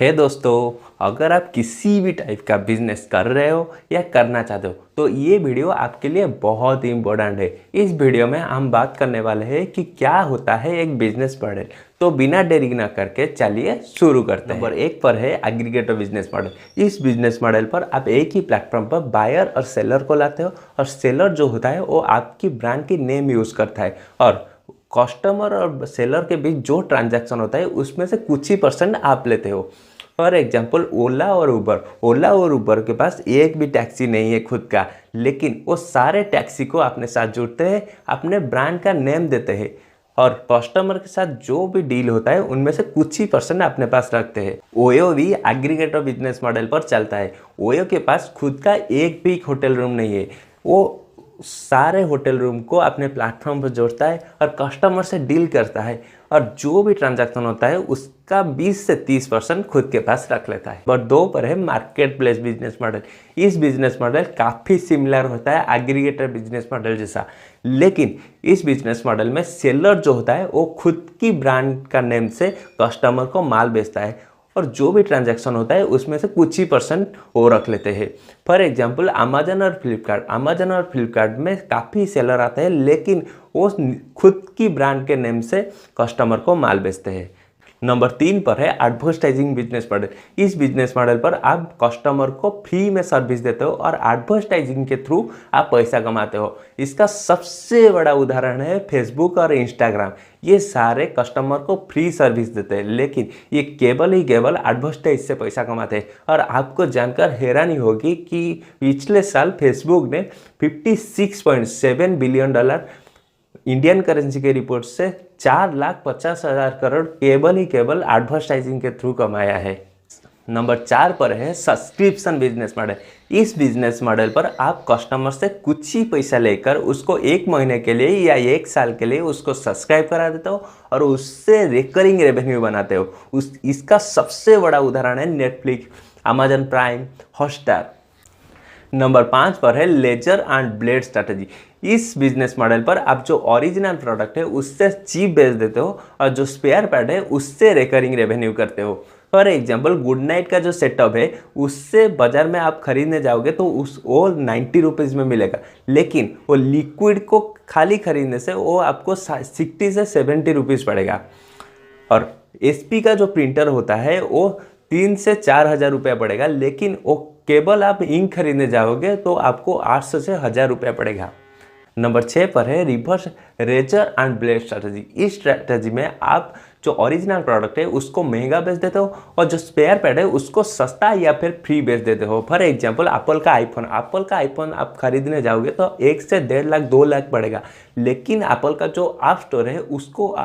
हे दोस्तों, अगर आप किसी भी टाइप का बिजनेस कर रहे हो या करना चाहते हो तो ये वीडियो आपके लिए बहुत ही इम्पोर्टेंट है। इस वीडियो में हम बात करने वाले हैं कि क्या होता है एक बिजनेस मॉडल। तो बिना देरी ना करके चलिए शुरू करते हैं। नंबर 1 पर है एग्रीगेटर बिजनेस मॉडल। इस बिजनेस मॉडल पर आप एक ही प्लेटफॉर्म पर बायर और सेलर को लाते हो और सेलर जो होता है वो आपकी ब्रांड की नेम यूज़ करता है और कस्टमर और सेलर के बीच जो ट्रांजैक्शन होता है उसमें से कुछ ही % आप लेते हो। फॉर एग्जाम्पल ओला और उबर के पास एक भी टैक्सी नहीं है खुद का, लेकिन वो सारे टैक्सी को अपने साथ जुड़ते हैं, अपने ब्रांड का नेम देते हैं और कस्टमर के साथ जो भी डील होता है उनमें से कुछ ही % अपने पास रखते हैं। ओयो भी एग्रीगेटर बिजनेस मॉडल पर चलता है। ओयो के पास खुद का एक भी होटल रूम नहीं है, वो सारे होटल रूम को अपने प्लेटफॉर्म पर जोड़ता है और कस्टमर से डील करता है और जो भी ट्रांजैक्शन होता है उसका 20 से 30% खुद के पास रख लेता है। नंबर 2 पर है मार्केट प्लेस बिजनेस मॉडल। इस बिजनेस मॉडल काफ़ी सिमिलर होता है एग्रीगेटर बिजनेस मॉडल जैसा, लेकिन इस बिजनेस मॉडल में सेलर जो होता है वो खुद की ब्रांड का नेम से कस्टमर को माल बेचता है और जो भी ट्रांजैक्शन होता है उसमें से कुछ ही % वो रख लेते हैं। फॉर एग्जांपल अमेजन और फ्लिपकार्ट में काफ़ी सेलर आते हैं, लेकिन वो खुद की ब्रांड के नेम से कस्टमर को माल बेचते हैं। नंबर 3 पर है एडवर्टाइजिंग बिजनेस मॉडल। इस बिजनेस मॉडल पर आप कस्टमर को फ्री में सर्विस देते हो और एडवर्टाइजिंग के थ्रू आप पैसा कमाते हो। इसका सबसे बड़ा उदाहरण है फेसबुक और इंस्टाग्राम। ये सारे कस्टमर को फ्री सर्विस देते हैं, लेकिन ये केवल एडवर्टाइज से पैसा कमाते हैं। और आपको जानकर हैरानी होगी कि पिछले साल फेसबुक ने $56.7 बिलियन इंडियन करेंसी के रिपोर्ट से 4,50,000 करोड़ केवल एडवर्टाइजिंग के थ्रू कमाया है। नंबर 4 पर है सब्सक्रिप्शन बिजनेस मॉडल। इस बिजनेस मॉडल पर आप कस्टमर से कुछ ही पैसा लेकर उसको 1 महीने के लिए या 1 साल के लिए उसको सब्सक्राइब करा देते हो और उससे रिकरिंग रेवेन्यू बनाते हो। इसका सबसे बड़ा उदाहरण है Netflix, Amazon prime, Hotstar. Number 5 पर है लेजर एंड ब्लेड स्ट्रैटेजी। इस बिजनेस मॉडल पर आप जो ओरिजिनल प्रोडक्ट है उससे चीप बेच देते हो और जो स्पेयर पार्ट है उससे रिकरिंग रेवेन्यू करते हो। फॉर एग्जाम्पल गुड नाइट का जो सेटअप है उससे बाजार में आप खरीदने जाओगे तो वो 90 रुपीज़ में मिलेगा, लेकिन वो लिक्विड को खाली खरीदने से वो आपको 60 से 70 रुपीज़ पड़ेगा। और एचपी का जो प्रिंटर होता है वो 3 से 4 हज़ार रुपया पड़ेगा, लेकिन वो केवल आप इंक खरीदने जाओगे तो आपको 800 से 1000 रुपया पड़ेगा। नंबर 6 पर है reverse razor and blade strategy. इस स्ट्रैटेजी में आप जो ओरिजिनल प्रोडक्ट है उसको महंगा बेच देते हो और जो स्पेयर पैड है उसको सस्ता या फिर फ्री बेच देते हो। फॉर एग्जांपल एप्पल का आईफोन आप खरीदने जाओगे तो 1 से 1.5 लाख 2 लाख पड़ेगा, लेकिन एप्पल का जो ऐप स्टोर है उसको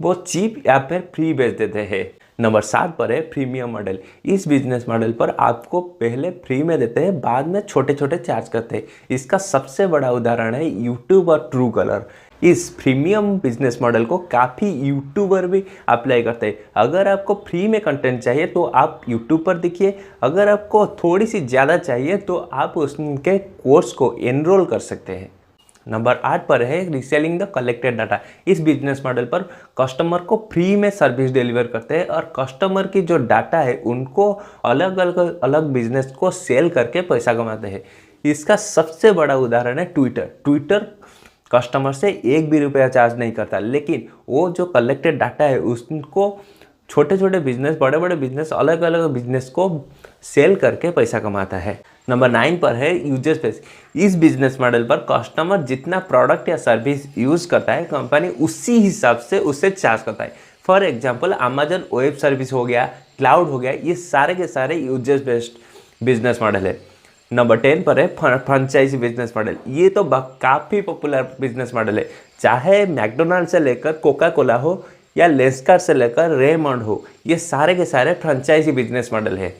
वो चीप या फिर फ्री बेच देते हैं। नंबर 7 पर है प्रीमियम मॉडल। इस बिजनेस मॉडल पर आपको पहले फ्री में देते हैं, बाद में छोटे छोटे चार्ज करते हैं। इसका सबसे बड़ा उदाहरण है यूट्यूब और ट्रू कलर। इस प्रीमियम बिजनेस मॉडल को काफ़ी यूट्यूबर भी अप्लाई करते हैं। अगर आपको फ्री में कंटेंट चाहिए तो आप यूट्यूब पर देखिए, अगर आपको थोड़ी सी ज़्यादा चाहिए तो आप उनके कोर्स को एनरोल कर सकते हैं। नंबर 8 पर है रीसेलिंग द कलेक्टेड डाटा। इस बिजनेस मॉडल पर कस्टमर को फ्री में सर्विस डिलीवर करते हैं और कस्टमर की जो डाटा है उनको अलग बिजनेस को सेल करके पैसा कमाते हैं। इसका सबसे बड़ा उदाहरण है ट्विटर कस्टमर से 1 भी रुपया चार्ज नहीं करता, लेकिन वो जो कलेक्टेड डाटा है उसको छोटे छोटे बिजनेस, बड़े बड़े बिजनेस, अलग अलग बिजनेस को सेल करके पैसा कमाता है। नंबर 9 पर है यूजर स्पेस। इस बिजनेस मॉडल पर कस्टमर जितना प्रोडक्ट या सर्विस यूज़ करता है कंपनी उसी हिसाब से उससे चार्ज करता है। For example Amazon web service हो गया, क्लाउड हो गया, ये सारे के सारे यूजर बेस्ड बिजनेस मॉडल है। नंबर 10 पर है फ्रेंचाइजी बिजनेस मॉडल। ये तो काफ़ी पॉपुलर बिजनेस मॉडल है। चाहे मैकडोनल्ड से लेकर कोका कोला हो या लेस्कार से लेकर रेमंड हो, ये सारे के सारे फ्रेंचाइजी बिजनेस मॉडल है।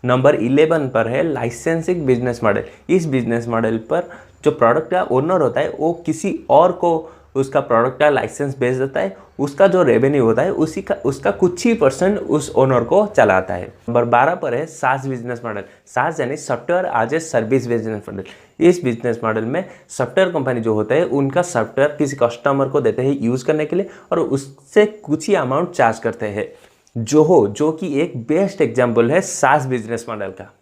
नंबर 11 पर है लाइसेंसिंग बिजनेस मॉडल। इस बिजनेस मॉडल पर जो प्रोडक्ट का ओनर होता है वो किसी और को उसका प्रोडक्ट का लाइसेंस बेच देता है, उसका जो रेवेन्यू होता है उसका कुछ ही % उस ओनर को चलाता है। नंबर 12 पर है सास बिजनेस मॉडल। सास यानी software as a service business model. इस बिजनेस मॉडल में सॉफ्टवेयर कंपनी जो होता है उनका सॉफ्टवेयर किसी कस्टमर को देते हैं यूज़ करने के लिए और उससे कुछ ही अमाउंट चार्ज करते हैं। जोहो, जो कि एक बेस्ट एग्जाम्पल है सास बिजनेस मॉडल का।